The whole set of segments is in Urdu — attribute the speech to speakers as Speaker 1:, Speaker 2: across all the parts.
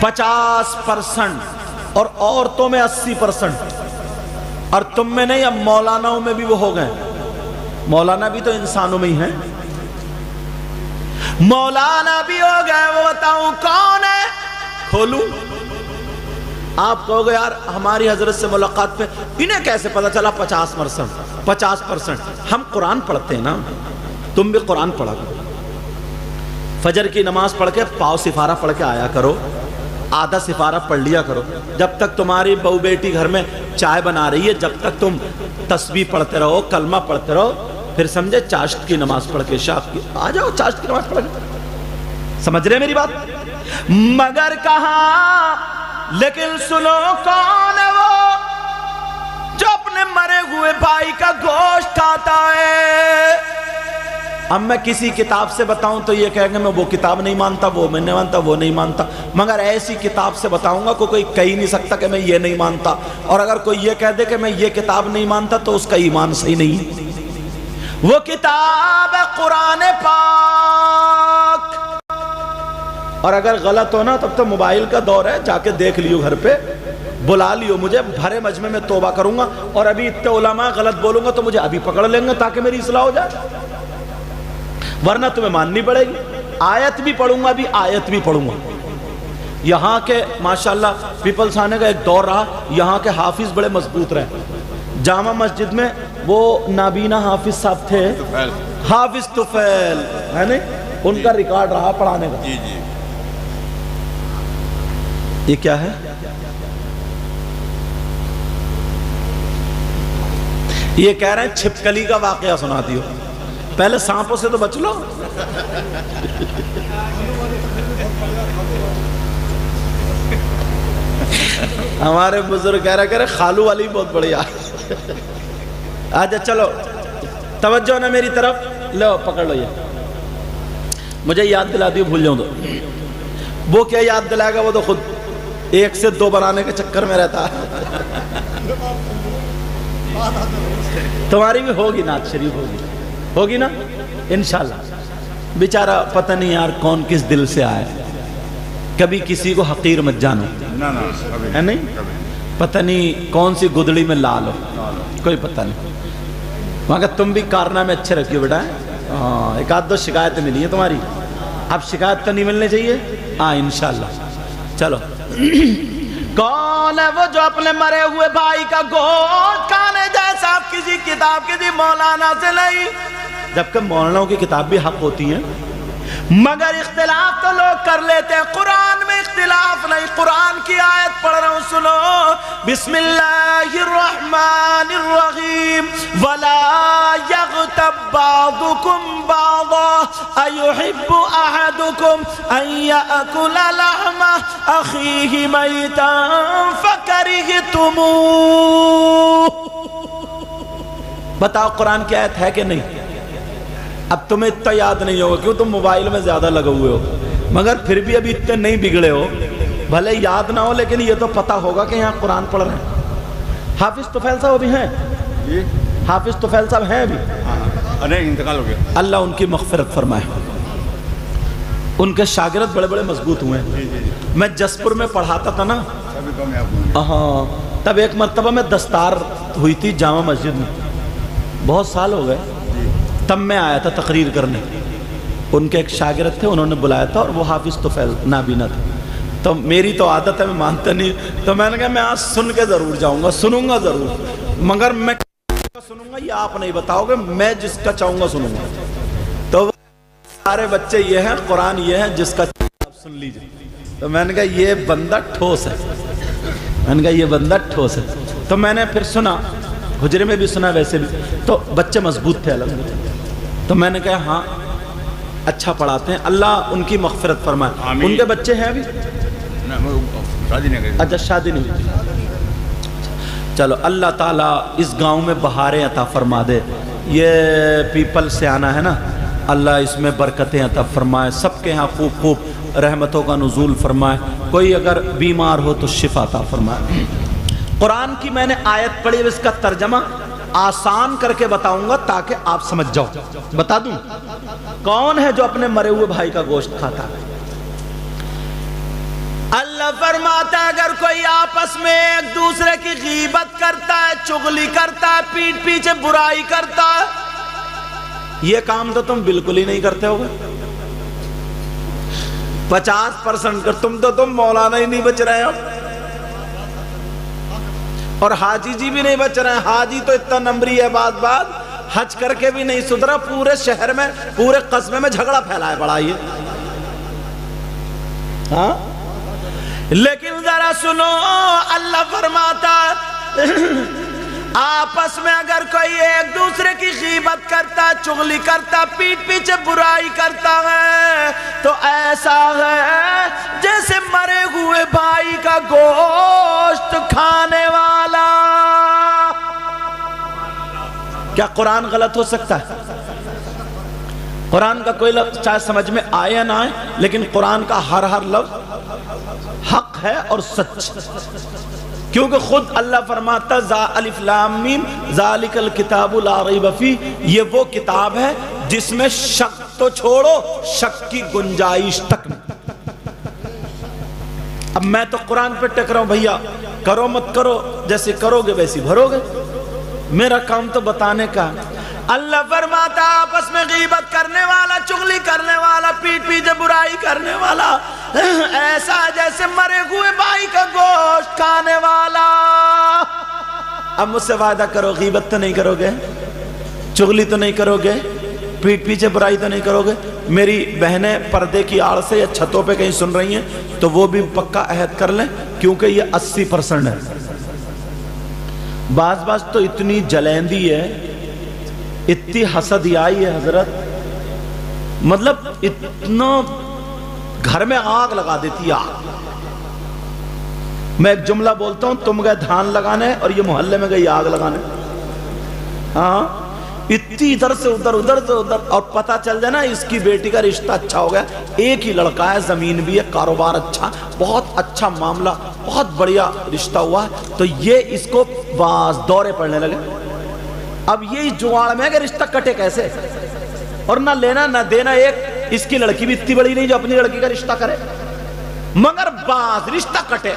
Speaker 1: 50% اور عورتوں میں 80%، اور تم میں نہیں، اب مولاناؤں میں بھی وہ ہو گئے۔ مولانا بھی تو انسانوں میں ہی ہیں، مولانا بھی ہو گئے۔ وہ بتاؤں کون ہے؟ کھولوں؟ آپ کہو گے یار ہماری حضرت سے ملاقات پہ انہیں کیسے پتا چلا 50%؟ ہم قرآن پڑھتے ہیں نا، تم بھی قرآن پڑھا کرو، فجر کی نماز پڑھ کے پاؤ سفارہ پڑھ کے آیا کرو، آدھا سفارہ پڑھ لیا کرو، جب تک تمہاری بہو بیٹی گھر میں چائے بنا رہی ہے، جب تک تم تسبیح پڑھتے رہو، کلمہ پڑھتے رہو، پھر سمجھے چاشت کی نماز پڑھ کے شاف کی آ جاؤ، چاشت کی نماز پڑھ کے۔ سمجھ رہے میری بات؟ مگر کہاں، لیکن سنو کون ہے وہ جو اپنے مرے ہوئے بھائی کا گوشت کھاتا ہے؟ اب میں کسی کتاب سے بتاؤں تو یہ کہیں گے میں وہ کتاب نہیں مانتا، وہ میں نہیں مانتا، وہ نہیں مانتا، مگر ایسی کتاب سے بتاؤں گا کوئی کہہ نہیں سکتا کہ میں یہ نہیں مانتا، اور اگر کوئی یہ کہہ دے کہ میں یہ کتاب نہیں مانتا تو اس کا ایمان صحیح نہیں۔ وہ کتاب ہے قرآن پاک، اور اگر غلط ہو نا تب تو موبائل کا دور ہے، جا کے دیکھ لیو گھر پہ، بلا لیو مجھے، بھرے مجمع میں توبہ کروں گا، اور ابھی اتنے علماء غلط بولوں گا تو مجھے ابھی پکڑ لیں گے تاکہ میری اصلاح ہو جائے، ورنہ تمہیں ماننی پڑے گی۔ آیت بھی پڑھوں گا، بھی آیت بھی پڑھوں گا۔ یہاں کے ماشاءاللہ پیپلز آنے کا ایک دور رہا، یہاں کے حافظ بڑے مضبوط رہے۔ جامع مسجد میں وہ نابینا حافظ صاحب تھے، حافظ طفیل ہے نہیں، ان کا ریکارڈ رہا پڑھانے کا۔ یہ کیا ہے؟ یہ کہہ رہے ہیں چھپکلی کا واقعہ سنا دیو، پہلے سانپوں سے تو بچ لو۔ ہمارے بزرگ کہہ رہے خالو والی بہت بڑھیا۔ آجا چلو توجہ نا میری طرف، لو پکڑ لو، یہ مجھے یاد دلا دیو، بھول جاؤں تو وہ کیا یاد دلائے گا، وہ تو خود 1 سے 2 بنانے کے چکر میں رہتا ہے۔ تمہاری بھی ہوگی نعت شریف، ہوگی نا انشاءاللہ۔ بیچارہ پتہ نہیں یار کون کس دل سے آئے، کبھی کسی کو حقیر مت جانو، ہے نہیں، پتہ نہیں کون سی گدڑی میں لال ہو، کوئی پتہ نہیں، مگر تم بھی کارنامے اچھے رکھیو بیٹا۔ ایک آدھ 2 شکایتیں ملی ہیں تمہاری، اب شکایت تو نہیں ملنے چاہیے، ہاں انشاءاللہ۔ چلو کون ہے وہ جو اپنے مرے ہوئے بھائی کا گوشت کھانے جیسا کسی کتاب کسی مولانا سے نہیں، جبکہ مولاناؤں کی کتاب بھی حق ہوتی ہیں، مگر اختلاف تو لوگ کر لیتے ہیں، قرآن میں اختلاف نہیں۔ قرآن کی آیت پڑھ رہا ہوں، سنو، بسم اللہ الرحمن الرحیم، وَلَا يَغْتَبْ بَعْضُكُمْ بَعْضًا أَيُحِبُّ أَحَدُكُمْ أَن يَأْكُلَ لَحْمَ أَخِيهِ مَيْتًا فَكَرِهْتُمُوهُ۔ بتاؤ قرآن کی آیت ہے کہ نہیں؟ اب تمہیں اتنا یاد نہیں ہوگا کیوں تم موبائل میں زیادہ لگے ہوئے ہو، مگر پھر بھی ابھی اتنے نہیں بگڑے ہو، بھلے یاد نہ ہو لیکن یہ تو پتہ ہوگا کہ یہاں قرآن پڑھ رہے ہیں۔ حافظ طفیل صاحب بھی ہیں، حافظ طفیل صاحب ہیں ابھی،
Speaker 2: انتقال ہو گیا،
Speaker 1: اللہ ان کی مغفرت فرمائے۔ ان کے شاگرد بڑے بڑے مضبوط ہوئے ہیں۔ میں جسپور میں پڑھاتا تھا نا، ہاں، تب ایک مرتبہ میں دستار ہوئی تھی جامع مسجد میں، بہت سال ہو گئے، تب میں آیا تھا تقریر کرنے، ان کے ایک شاگرد تھے، انہوں نے بلایا تھا، اور وہ حافظ طفیل نابینا تھے، تو میری تو عادت ہے میں مانتا نہیں، تو میں نے کہا میں آج سن کے ضرور جاؤں گا، سنوں گا ضرور، مگر میں سنوں گا یہ آپ نہیں بتاؤ گے، میں جس کا چاہوں گا سنوں گا۔ تو سارے بچے یہ ہیں، قرآن یہ ہے جس کا آپ سن لیجئے۔ تو میں نے کہا یہ بندہ ٹھوس ہے، میں نے کہا یہ بندہ ٹھوس ہے، تو میں نے پھر سنا، حجرے میں بھی سنا، ویسے بھی، تو بچے مضبوط تھے الحمدللہ، تو میں نے کہا ہاں اچھا پڑھاتے ہیں، اللہ ان کی مغفرت فرمائے۔ ان کے بچے ہیں ابھی؟ اچھا شادی نہیں ہوئی، چلو اللہ تعالیٰ اس گاؤں میں بہاریں عطا فرما دے۔ یہ پیپل سے آنا ہے نا، اللہ اس میں برکتیں عطا فرمائے، سب کے ہاں خوب خوب رحمتوں کا نزول فرمائے، کوئی اگر بیمار ہو تو شفا عطا فرمائے۔ قرآن کی میں نے آیت پڑھی، اس کا ترجمہ آسان کر کے بتاؤں گا تاکہ آپ سمجھ جاؤ۔ بتا دوں کون ہے جو اپنے مرے ہوئے بھائی کا گوشت کھاتا ہے؟ اللہ اللہ فرماتا ہے اگر کوئی آپس میں ایک دوسرے کی غیبت کرتا ہے، چغلی کرتا ہے، پیٹ پیچھے برائی کرتا ہے، یہ کام تو تم بالکل ہی نہیں کرتے ہوگے، 50% کر تم مولانا ہی نہیں بچ رہے ہو، اور حاجی جی بھی نہیں بچ رہے ہیں۔ حاجی تو اتنا نمبری ہے، بات حج کر کے بھی نہیں سدھرا، پورے شہر میں پورے قصبے میں جھگڑا پھیلا ہے بڑا یہ۔ ہاں لیکن ذرا سنو، اللہ فرماتا آپس میں اگر کوئی ایک دوسرے کی غیبت کرتا، چغلی کرتا، پیٹ پیچھے برائی کرتا ہے تو ایسا ہے جیسے مرے ہوئے بھائی کا گوشت کھانے والا۔ کیا قرآن غلط ہو سکتا ہے؟ قرآن کا کوئی لفظ چاہے سمجھ میں آئے یا نہ آئے، لیکن قرآن کا ہر لفظ حق ہے اور سچ، کیونکہ خود اللہ فرماتا الف لام میم ذالک الکتاب لا ریب فیہ، یہ وہ کتاب ہے جس میں شک تو چھوڑو، شک کی گنجائش تک نہیں۔ اب میں تو قرآن پہ ٹک رہا ہوں، بھیا کرو مت کرو، جیسے کرو گے ویسی بھرو گے، میرا کام تو بتانے کا۔ اللہ فرماتا آپس میں غیبت کرنے والا، چغلی کرنے والا، پیٹ پیچھے برائی کرنے والا ایسا جیسے مرے ہوئے بھائی کا گوشت کھانے والا۔ اب مجھ سے وعدہ کرو، غیبت تو نہیں کرو گے، چغلی تو نہیں کرو گے، پیٹ پیچھے برائی تو نہیں کرو گے۔ میری بہنیں پردے کی آڑ سے یا چھتوں پہ کہیں سن رہی ہیں تو وہ بھی پکا عہد کر لیں، کیونکہ یہ 80% ہے۔ بعض تو اتنی جلیندی ہے، اتنی حسد آئی ہے حضرت، مطلب اتنا گھر میں آگ لگا دیتی ہے۔ آگ، میں ایک جملہ بولتا ہوں، تم گئے دھان لگانے اور یہ محلے میں گئی آگ لگانے۔ ہاں اتنی ادھر سے ادھر، ادھر سے ادھر، اور پتہ چل جائے نا اس کی بیٹی کا رشتہ اچھا ہو گیا، ایک ہی لڑکا ہے، زمین بھی ہے، کاروبار اچھا، بہت اچھا معاملہ، بہت بڑھیا رشتہ ہوا ہے، تو یہ اس کو باز دورے پڑنے لگے۔ اب یہ جوڑ میں کہ رشتہ کٹے کیسے، اور نہ لینا نہ دینا، ایک اس کی لڑکی بھی اتنی بڑی نہیں جو اپنی لڑکی کا رشتہ کرے، مگر باز رشتہ کٹے۔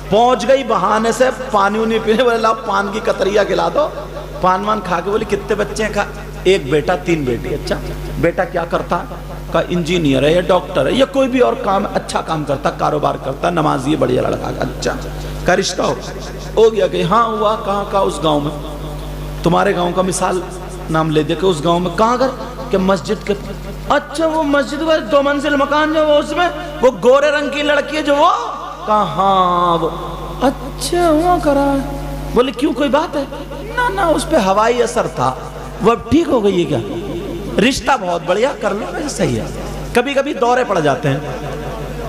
Speaker 1: پہنچ گئی بہانے سے پانی انہیں پینے، بولے لاؤ پان کی قطریہ کھلا دو، پان وان کھا کے بولی کتنے بچے ہیں؟ کہا ایک بیٹا 3 بیٹی۔ اچھا بیٹا کیا کرتا ہے؟ کہا انجینئر ہے یا ڈاکٹر ہے یا کوئی بھی اور کام، اچھا کام کرتا، کاروبار کرتا، نمازی ہے، بڑھیا لڑکا۔ اچھا کا رشتہ ہو گیا کہ ہاں ہوا، کہاں کا؟ اس گاؤں میں۔ تمہارے گاؤں کا مثال نام لے دے کہ اس گاؤں میں کہاں کر کہ مسجد کے۔ اچھا وہ مسجد کا 2 منزل مکان جو وہ اس میں وہ گورے رنگ کی لڑکی ہے جو وہ، کہاں وہ؟ اچھا وہ کرا ہے۔ بولے کیوں کوئی بات ہے؟ نہ اس پہ ہوائی اثر تھا، وہ اب ٹھیک ہو گئی ہے کیا؟ رشتہ بہت بڑھیا، کر لو، صحیح ہے۔ کبھی کبھی دورے پڑ جاتے ہیں،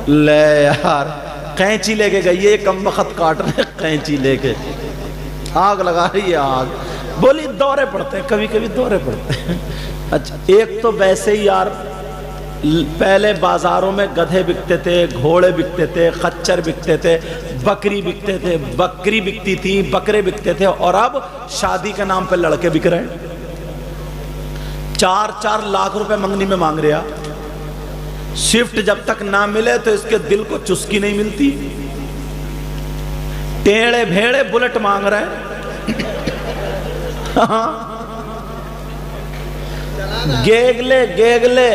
Speaker 1: لے یار قینچی لے کے گئی ہے کم وقت کاٹنے، قینچی لے کے آگ لگا رہی ہے، آگ۔ بولی دورے پڑتے ہیں، کبھی کبھی دورے پڑتے ہیں۔ اچھا ایک تو ویسے ہی یار پہلے بازاروں میں گدھے بکتے تھے، گھوڑے بکتے تھے، خچر بکتے تھے، بکری بکتے تھے، بکری بکتی تھی، بکرے بکتے تھے، اور اب شادی کے نام پہ لڑکے بک رہے ہیں۔ 4 لاکھ روپے منگنی میں مانگ رہا، شفٹ جب تک نہ ملے تو اس کے دل کو چسکی نہیں ملتی، ٹیڑے بھیڑے بلٹ مانگ رہے ہیں۔ گیگلے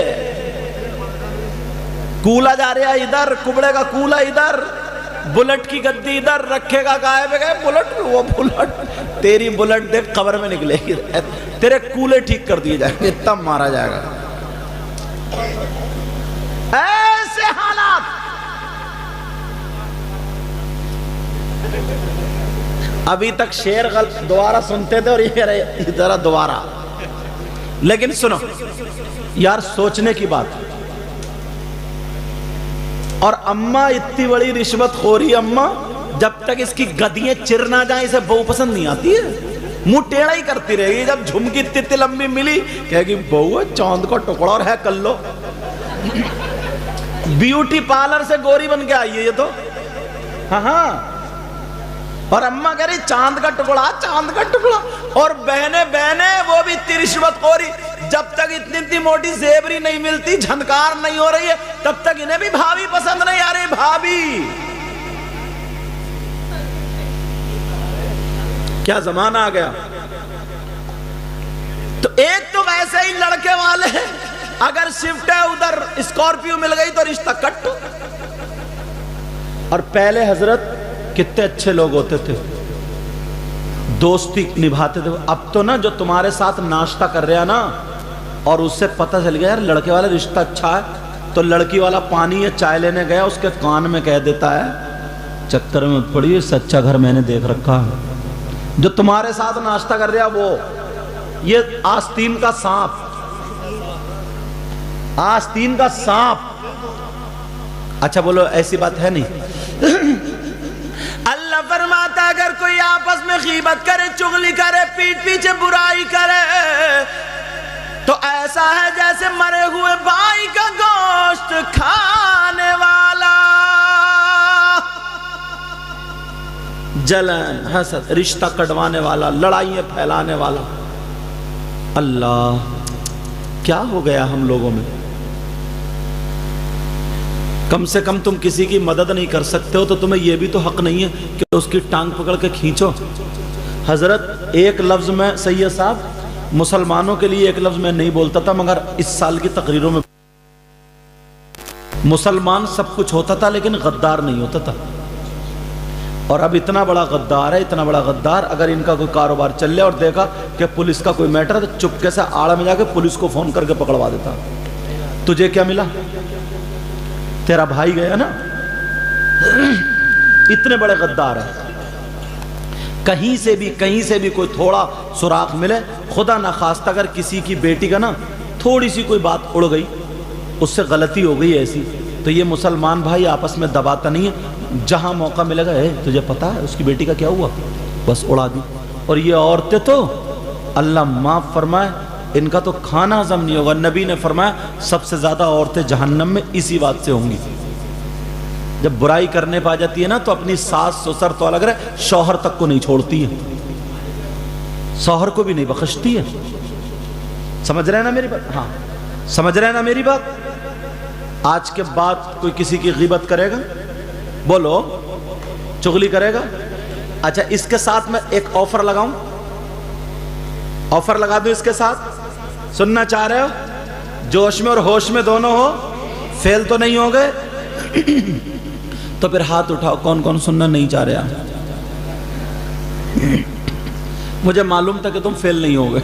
Speaker 1: کولا جا رہا ادھر، کبڑے کا کولا ادھر، بلٹ کی گدی ادھر، رکھے گا گائے پہ گئے بلٹ، وہ بلٹ تیری بلٹ دیکھ قبر میں نکلے گی، تیرے کولے ٹھیک کر دیے جائیں گے، تب مارا جائے گا۔ ایسے حالات ابھی تک شعر دوبارہ سنتے تھے اور یہ ذرا دوبارہ، لیکن سنو یار سوچنے کی بات۔ اور اماں اتنی بڑی رشوت خوری، اماں جب تک اس کی گدیاں چر نہ جائیں اسے بہو پسند نہیں آتی ہے، منہ ٹیڑھا ہی کرتی رہے گی۔ جب جھمکی اتنی لمبی ملی کہے گی بہو چاند کا ٹکڑا اور ہے کر لو۔ بیوٹی پارلر سے گوری بن کے آئی ہے یہ تو، ہاں، اور اماں کہہ رہی چاند کا ٹکڑا، چاند کا ٹکڑا۔ اور بہنیں وہ بھی اتنی رشوت خوری، جب تک اتنی موٹی زیبری نہیں ملتی، جھنکار نہیں ہو رہی ہے، تب تک انہیں بھی بھابھی پسند نہیں آ رہی۔ بھابھی کیا زمانہ آ گیا. تو ایک تو ویسے ہی لڑکے والے ہیں، اگر شفٹ ہے ادھر اسکارپیو مل گئی تو رشتہ کٹ. اور پہلے حضرت کتنے اچھے لوگ ہوتے تھے، دوستی نبھاتے تھے. اب تو نا جو تمہارے ساتھ ناشتہ کر رہا نا اور اس سے پتہ چل گیا یار لڑکے والا رشتہ اچھا ہے، تو لڑکی والا پانی یا چائے لینے گیا اس کے کان میں کہہ دیتا ہے چکر میں پڑی، اس سے اچھا گھر میں نے دیکھ رکھا. جو تمہارے ساتھ ناشتہ کر رہا وہ یہ آستین کا سانپ، آستین کا سانپ. اچھا بولو ایسی بات ہے نہیں. اللہ فرماتا اگر کوئی آپس میں غیبت کرے، چغلی کرے، پیٹ پیچھے برائی کرے تو ایسا ہے جیسے مرے ہوئے بھائی کا گوشت کھانے والا. جلن، حسد، رشتہ کٹوانے والا، لڑائیاں پھیلانے والا. اللہ کیا ہو گیا ہم لوگوں میں؟ کم سے کم تم کسی کی مدد نہیں کر سکتے ہو تو تمہیں یہ بھی تو حق نہیں ہے کہ اس کی ٹانگ پکڑ کے کھینچو. حضرت ایک لفظ میں سید صاحب مسلمانوں کے لیے ایک لفظ میں نہیں بولتا تھا، مگر اس سال کی تقریروں میں مسلمان سب کچھ ہوتا تھا لیکن غدار نہیں ہوتا تھا. اور اب اتنا بڑا غدار ہے، اتنا بڑا غدار، اگر ان کا کوئی کاروبار چل لے اور دیکھا کہ پولیس کا کوئی میٹر ہے تو چپکے سے آڑا میں جا کے پولیس کو فون کر کے پکڑوا دیتا. تجھے کیا ملا؟ تیرا بھائی گیا نا. اتنے بڑے غدار ہیں. کہیں سے بھی کوئی تھوڑا سراغ ملے، خدا نخواستہ اگر کسی کی بیٹی کا نا تھوڑی سی کوئی بات اڑ گئی، اس سے غلطی ہو گئی ایسی، تو یہ مسلمان بھائی آپس میں دباتا نہیں ہے. جہاں موقع ملے گا تجھے پتا ہے اس کی بیٹی کا کیا ہوا، بس اڑا دی. اور یہ عورتیں تو اللہ معاف فرمائے ان کا تو کھانا ہضم نہیں ہوگا. نبی نے فرمایا سب سے زیادہ عورتیں جہنم میں اسی بات سے ہوں گی. جب برائی کرنے پا جاتی ہے نا تو اپنی ساس سسر تو الگ رہے، شوہر تک کو نہیں چھوڑتی ہے، شوہر کو بھی نہیں بخشتی ہے. سمجھ رہے ہیں نا میری بات؟ ہاں سمجھ رہے ہیں نا میری بات؟ آج کے بعد کوئی کسی کی غیبت کرے گا، بولو چغلی کرے گا. اچھا اس کے ساتھ میں ایک آفر لگاؤں، آفر لگا دوں اس کے ساتھ، سننا چاہ رہے ہو؟ جوش میں اور ہوش میں دونوں ہو، فیل تو نہیں ہو گئے؟ تو پھر ہاتھ اٹھاؤ کون کون سننا نہیں چاہ رہے. مجھے معلوم تھا کہ تم فیل نہیں ہو گئے.